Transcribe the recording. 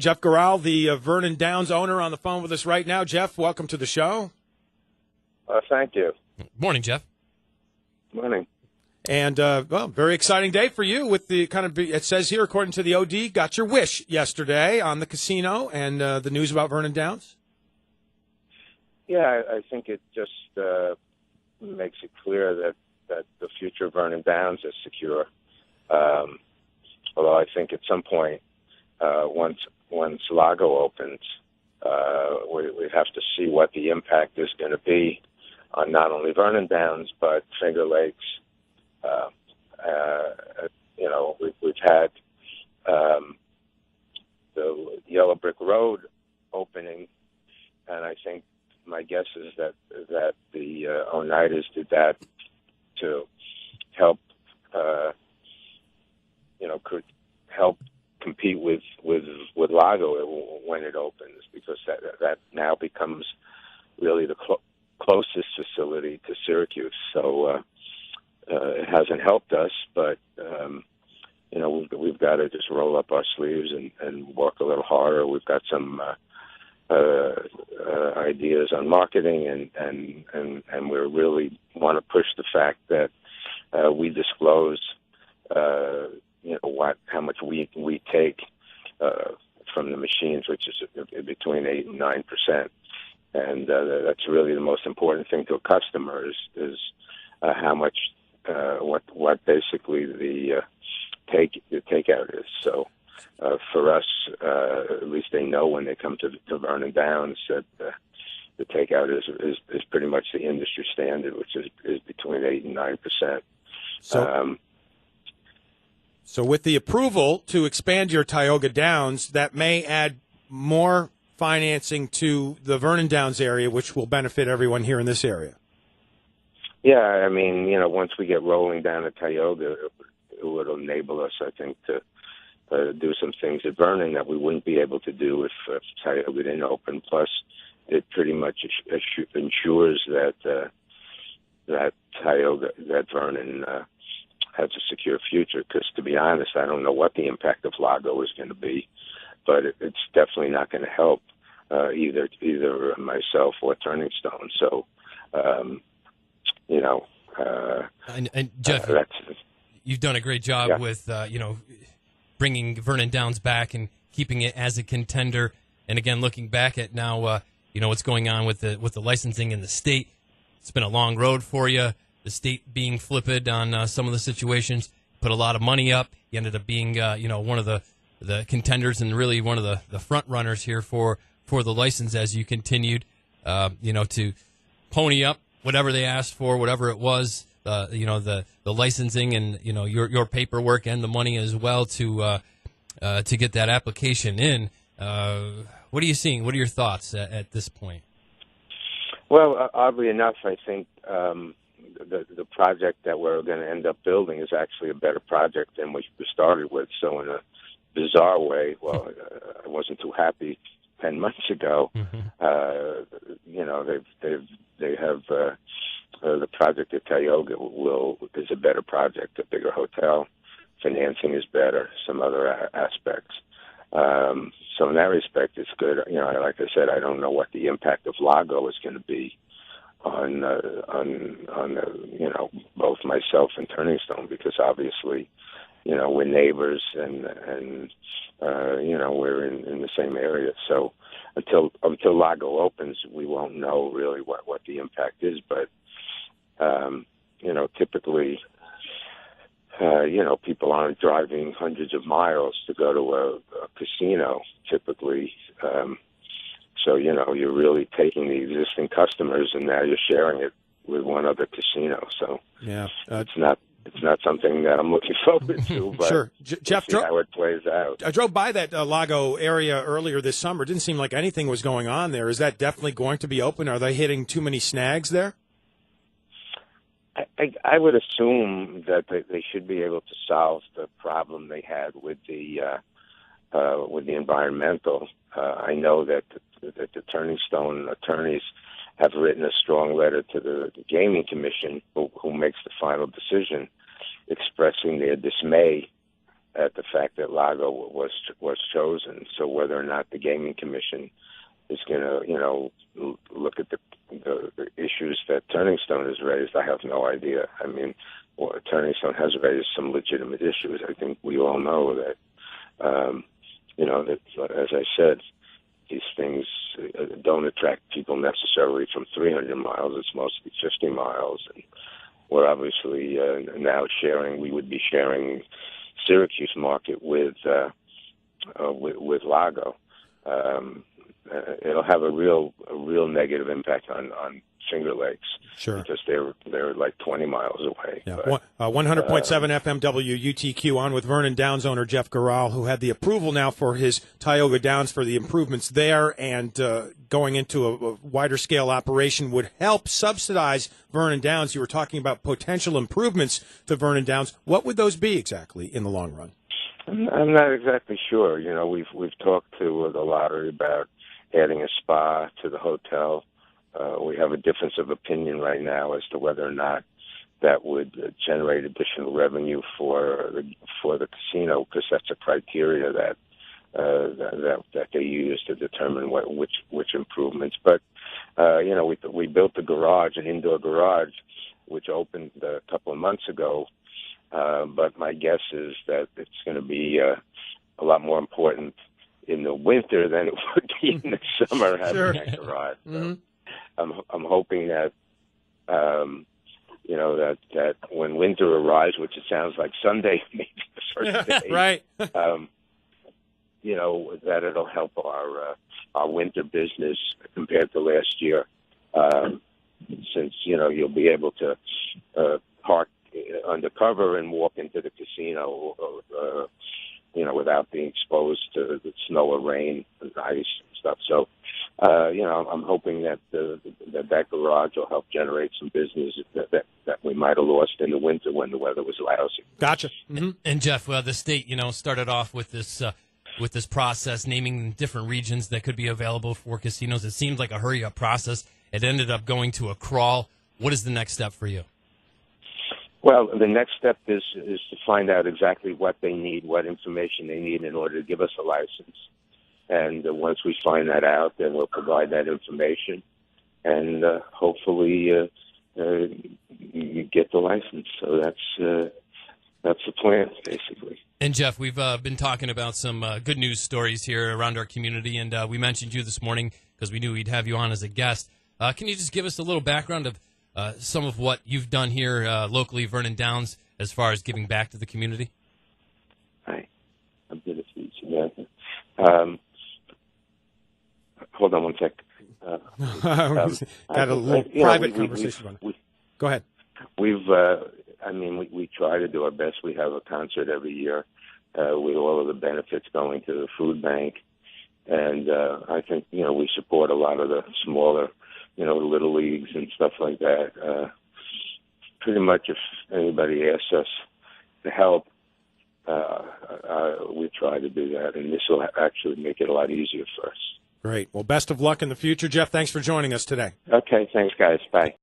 Jeff Gural, the Vernon Downs owner, on the phone with us right now. Jeff, welcome to the show. Thank you. Morning, Jeff. Morning. And, well, very exciting day for you with the it says here, according to the OD, got your wish yesterday on the casino and the news about Vernon Downs. Yeah, I think it just makes it clear that the future of Vernon Downs is secure. Although I think at some point, once Lago opens, we have to see what the impact is going to be on not only Vernon Downs but Finger Lakes. We've had the Yellow Brick Road opening, and I think my guess is that the Oneidas did that to help, could help compete with Lago when it opens, because that now becomes really the closest facility to Syracuse. So it hasn't helped us, but we've got to just roll up our sleeves and work a little harder. We've got some ideas on marketing, and we really want to push the fact that we disclose how much we take from the machines, which is between 8 and 9%, and that's really the most important thing to a customer is how much what basically the takeout is. So for us, at least they know when they come to Vernon Downs that the takeout is pretty much the industry standard, which is between 8 and 9%. So with the approval to expand your Tioga Downs, that may add more financing to the Vernon Downs area, which will benefit everyone here in this area. Yeah, I mean, once we get rolling down at Tioga, it would enable us, I think, to do some things at Vernon that we wouldn't be able to do if Tioga didn't open. Plus, it pretty much ensures that Vernon has a secure future. Because, to be honest, I don't know what the impact of Lago is going to be, but it's definitely not going to help either myself or Turning Stone. So, and Jeff, you've done a great job with bringing Vernon Downs back and keeping it as a contender. And again, looking back at now, what's going on with the licensing in the state. It's been a long road for you. The state being flippant on some of the situations, put a lot of money up. You ended up being one of the contenders and really one of the front runners here for the license as you continued to pony up whatever they asked for, whatever it was, the licensing and your paperwork and the money as well to get that application in. What are you seeing? What are your thoughts at this point? Well, oddly enough, I think the project that we're going to end up building is actually a better project than we started with. So in a bizarre way, I wasn't too happy 10 months ago. They have the project at Tioga is a better project, a bigger hotel. Financing is better, some other aspects. So in that respect, it's good. Like I said, I don't know what the impact of Lago is going to be on both myself and Turning Stone, because obviously, we're neighbors and we're in the same area. So until Lago opens, we won't know really what the impact is. But typically, people aren't driving hundreds of miles to go to a casino typically. So, you're really taking the existing customers and now you're sharing it with one other casino. So it's not something that I'm looking forward to, but sure. Jeff, we'll see how it plays out. I drove by that Lago area earlier this summer. It didn't seem like anything was going on there. Is that definitely going to be open? Are they hitting too many snags there? I would assume that they should be able to solve the problem they had with the environmental. I know that the Turning Stone attorneys have written a strong letter to the Gaming Commission, who makes the final decision, expressing their dismay at the fact that Lago was chosen. So whether or not the Gaming Commission is going to, look at the issues that Turning Stone has raised, I have no idea. I mean, Turning Stone has raised some legitimate issues. I think we all know that, that, as I said, these things don't attract people necessarily from 300 miles. It's mostly 50 miles. And we're obviously now we would be sharing Syracuse market with Lago. It'll have a real negative impact on Finger Lakes. Sure. Because they're like 20 miles away. Yeah. 100.7 FMW UTQ on with Vernon Downs owner Jeff Gural, who had the approval now for his Tioga Downs for the improvements there, and going into a wider scale operation would help subsidize Vernon Downs. You were talking about potential improvements to Vernon Downs. What would those be exactly in the long run? I'm not exactly sure. We've talked to the lottery about adding a spa to the hotel. We have a difference of opinion right now as to whether or not that would generate additional revenue for the casino, because that's a criteria that they use to determine which improvements. But we built a garage, an indoor garage, which opened a couple of months ago. But my guess is that it's going to be a lot more important in the winter than it would be in the summer having Sure. that garage. So Mm-hmm. I'm hoping that that when winter arrives, which it sounds like Sunday, maybe the first day, Right. That it'll help our winter business compared to last year, since you'll be able to park undercover and walk into the casino, without being exposed to the snow or rain and ice and stuff. So, I'm hoping that that garage will help generate some business that we might have lost in the winter when the weather was lousy. Gotcha. Mm-hmm. And Jeff, the state, started off with this process, naming different regions that could be available for casinos. It seemed like a hurry-up process. It ended up going to a crawl. What is the next step for you? Well, the next step is to find out exactly what they need, what information they need in order to give us a license. And once we find that out, then we'll provide that information, and hopefully you get the license. So that's the plan, basically. And Jeff, we've been talking about some good news stories here around our community, and we mentioned you this morning because we knew we'd have you on as a guest. Can you just give us a little background of some of what you've done here locally, Vernon Downs, as far as giving back to the community? Hi, I'm good to see you. Hold on one sec. Got a little private conversation. Go ahead. We try to do our best. We have a concert every year with all of the benefits going to the food bank. And I think, we support a lot of the smaller, little leagues and stuff like that. Pretty much if anybody asks us to help, we try to do that. And this will actually make it a lot easier for us. Great. Well, best of luck in the future, Jeff. Thanks for joining us today. Okay. Thanks, guys. Bye.